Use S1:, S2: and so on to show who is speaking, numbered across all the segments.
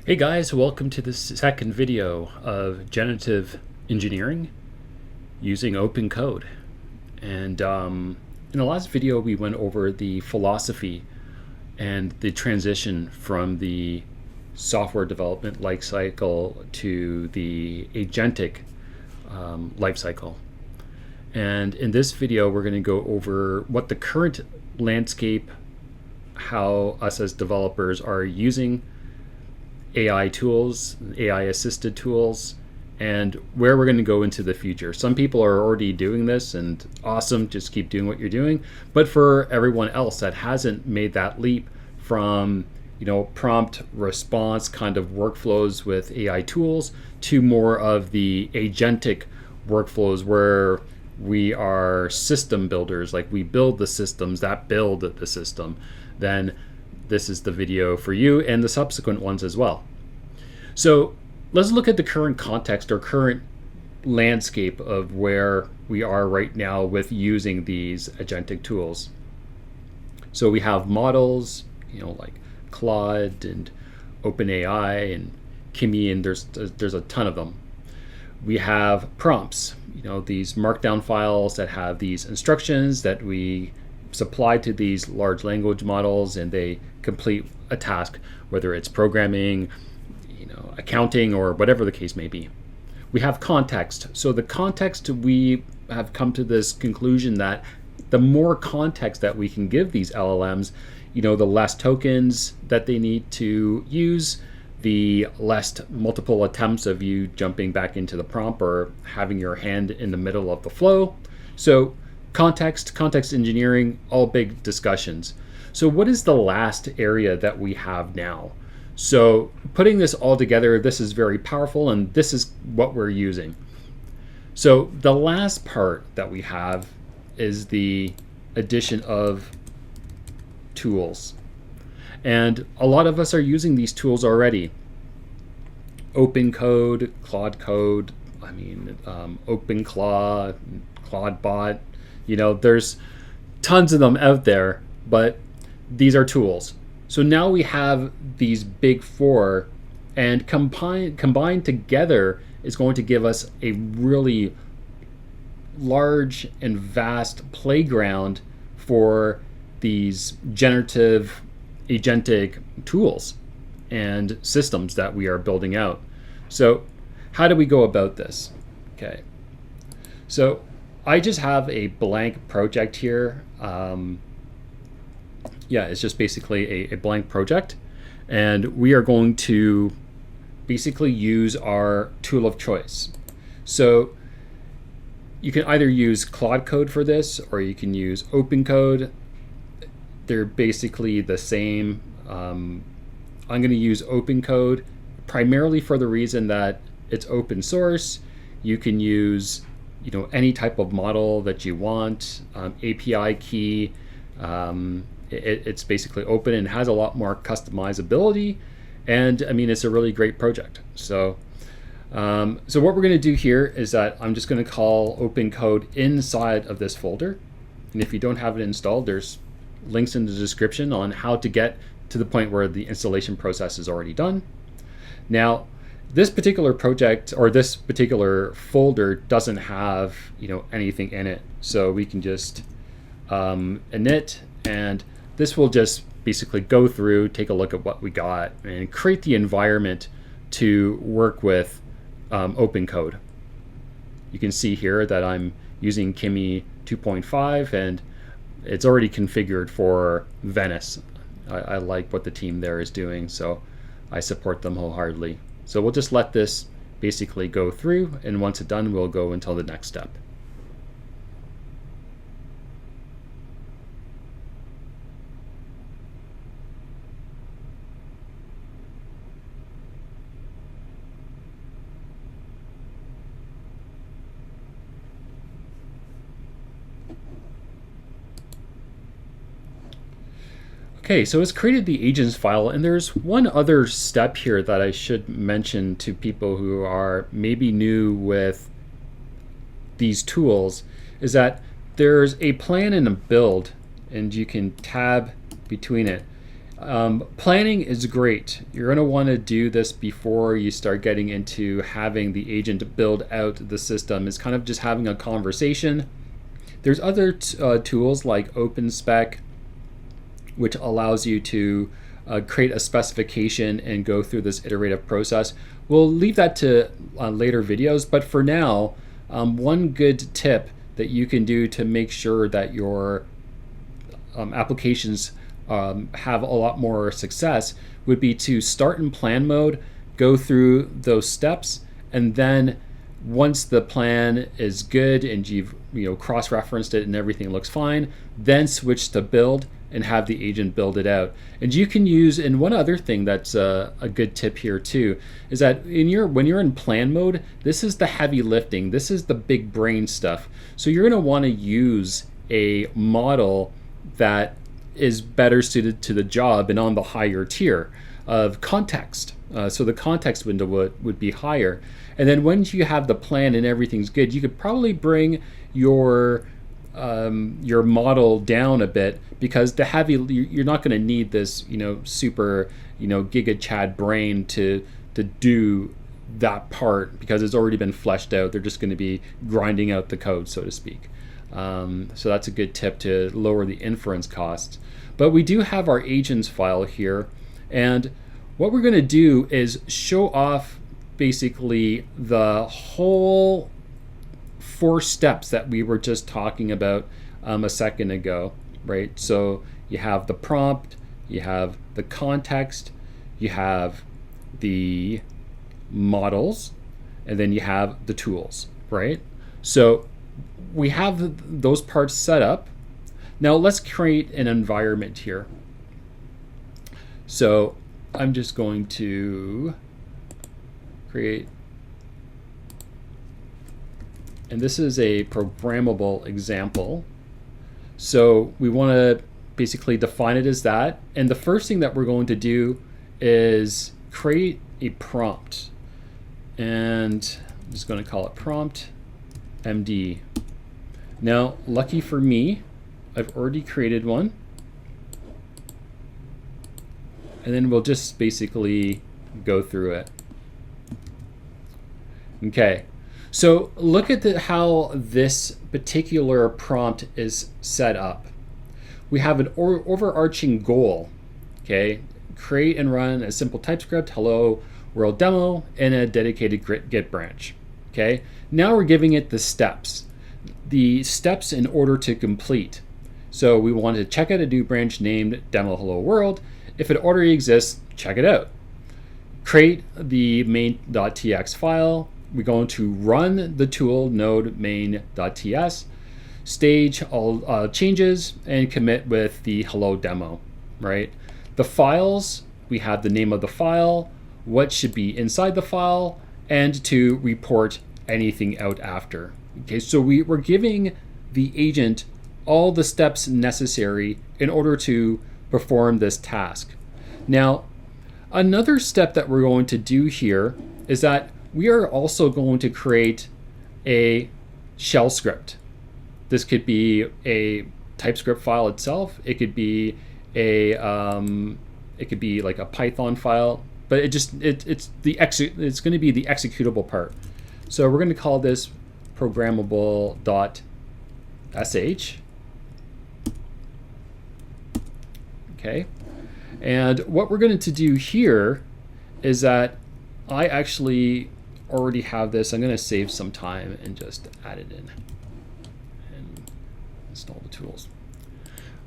S1: Hey guys, welcome to the second video of generative engineering using open code. And in the last video, we went over the philosophy and the transition from the software development lifecycle to the agentic lifecycle. And in this video, we're going to go over what the current landscape, how us as developers are using AI tools, AI assisted tools, and where we're going to go into the future. Some people are already doing this and awesome, just keep doing what you're doing. But for everyone else that hasn't made that leap from prompt response kind of workflows with AI tools to more of the agentic workflows where we are system builders, like we build the systems that build the system, then this is the video for you and the subsequent ones as well. So let's look at the current context or current landscape of where we are right now with using these agentic tools. So we have models, like Claude and OpenAI and Kimi, and there's a ton of them. We have prompts, these markdown files that have these instructions that we supply to these large language models, and they complete a task, whether it's programming, accounting, or whatever the case may be. We have context. So the context, we have come to this conclusion that the more context that we can give these LLMs, the less tokens that they need to use, the less multiple attempts of you jumping back into the prompt or having your hand in the middle of the flow. So context engineering, all big discussions. So what is the last area that we have now? So putting this all together, this is very powerful, and this is what we're using. So the last part that we have is the addition of tools. And a lot of us are using these tools already. Open Code, Claude Code, OpenClaw, ClaudeBot, there's tons of them out there, but these are tools. So now we have these big four, and combined together is going to give us a really large and vast playground for these generative agentic tools and systems that we are building out. So how do we go about this? Okay, so I just have a blank project here. It's just basically a blank project, and we are going to basically use our tool of choice. So you can either use Claude Code for this, or you can use Open Code. They're basically the same. I'm going to use Open Code primarily for the reason that it's open source. You can use any type of model that you want, API key. It's basically open and has a lot more customizability, and it's a really great project. So what we're going to do here is that I'm just going to call Open Code inside of this folder, and if you don't have it installed, there's links in the description on how to get to the point where the installation process is already done. Now, this particular project or this particular folder doesn't have anything in it, so we can just init, and this will just basically go through, take a look at what we got, and create the environment to work with Open Code. You can see here that I'm using Kimi 2.5, and it's already configured for Venice. I like what the team there is doing, so I support them wholeheartedly. So we'll just let this basically go through, and once it's done, we'll go until the next step. Okay, so it's created the agents file, and there's one other step here that I should mention to people who are maybe new with these tools, is that there's a plan and a build, and you can tab between it. Planning is great. You're going to want to do this before you start getting into having the agent build out the system. It's kind of just having a conversation. There's other tools like OpenSpec, which allows you to create a specification and go through this iterative process. We'll leave that to later videos, but for now, one good tip that you can do to make sure that your applications have a lot more success would be to start in plan mode, go through those steps, and then once the plan is good and you've cross-referenced it and everything looks fine, then switch to build and have the agent build it out. And you can use, and one other thing that's a good tip here too, is that when you're in plan mode, this is the heavy lifting, this is the big brain stuff. So you're going to want to use a model that is better suited to the job and on the higher tier of context. So the context window would be higher. And then once you have the plan and everything's good, you could probably bring your model down a bit, because you're not going to need this super giga chad brain to do that part, because it's already been fleshed out. They're just going to be grinding out the code, so to speak. So that's a good tip to lower the inference costs. But we do have our agents file here, and what we're going to do is show off basically the whole 4 steps that we were just talking about a second ago, right? So you have the prompt, you have the context, you have the models, and then you have the tools, right? So we have those parts set up. Now let's create an environment here. So I'm just going to create, and this is a programmable example. So we want to basically define it as that. And the first thing that we're going to do is create a prompt. And I'm just going to call it prompt MD. Now, lucky for me, I've already created one. And then we'll just basically go through it. Okay, so look at how this particular prompt is set up. We have an overarching goal, okay? Create and run a simple TypeScript hello world demo in a dedicated Git branch, okay? Now we're giving it the steps in order to complete. So we want to check out a new branch named demo hello world. If it already exists, check it out. Create the main.tx file. We're going to run the tool node main.ts, stage all changes, and commit with the hello demo, right? The files, we have the name of the file, what should be inside the file, and to report anything out after. Okay, so we're giving the agent all the steps necessary in order to perform this task. Now, another step that we're going to do here is that we are also going to create a shell script. This could be a TypeScript file itself. It could be like a Python file, but it's going to be the executable part. So we're going to call this programmable.sh. Okay, and what we're going to do here is that I actually already have this. I'm going to save some time and just add it in and install the tools.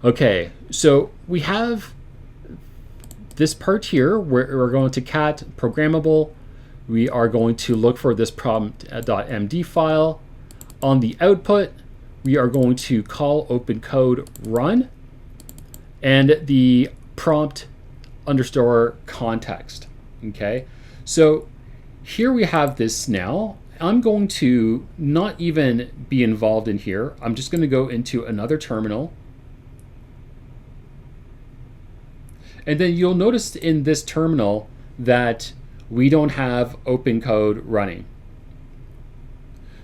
S1: Okay, so we have this part here where we're going to cat programmable. We are going to look for this prompt.md file. On the output, we are going to call opencode run and the prompt underscore context. Okay, so here we have this now. I'm going to not even be involved in here. I'm just going to go into another terminal. And then you'll notice in this terminal that we don't have opencode running.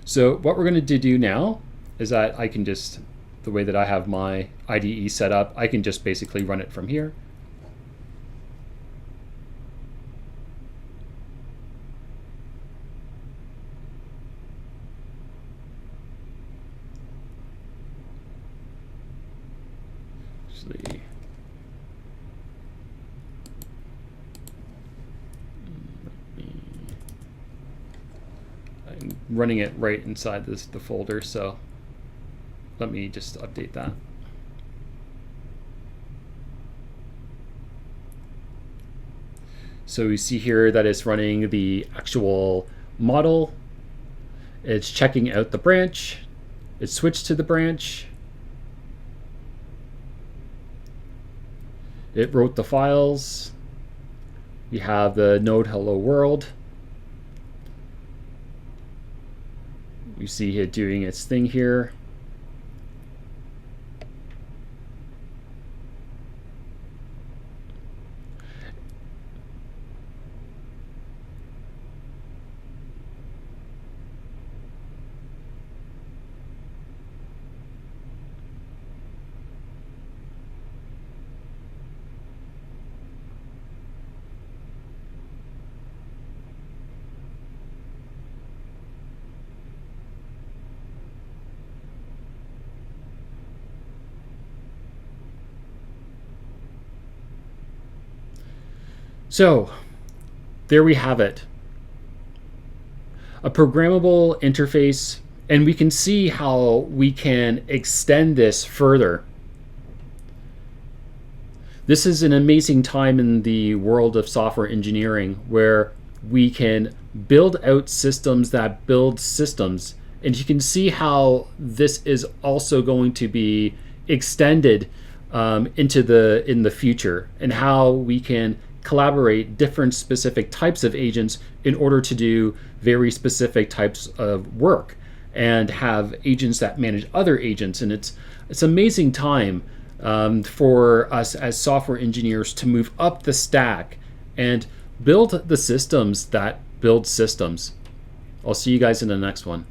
S1: So what we're going to do now is that I can just, the way that I have my IDE set up, I can just basically run it from here. Actually, I'm running it right inside the folder, so let me just update that. So we see here that it's running the actual model. It's checking out the branch. It switched to the branch. It wrote the files. We have the node hello world. You see it doing its thing here. So there we have it. A programmable interface, and we can see how we can extend this further. This is an amazing time in the world of software engineering where we can build out systems that build systems. And you can see how this is also going to be extended in the future, and how we can collaborate different specific types of agents in order to do very specific types of work, and have agents that manage other agents. And it's amazing time for us as software engineers to move up the stack and build the systems that build systems. I'll see you guys in the next one.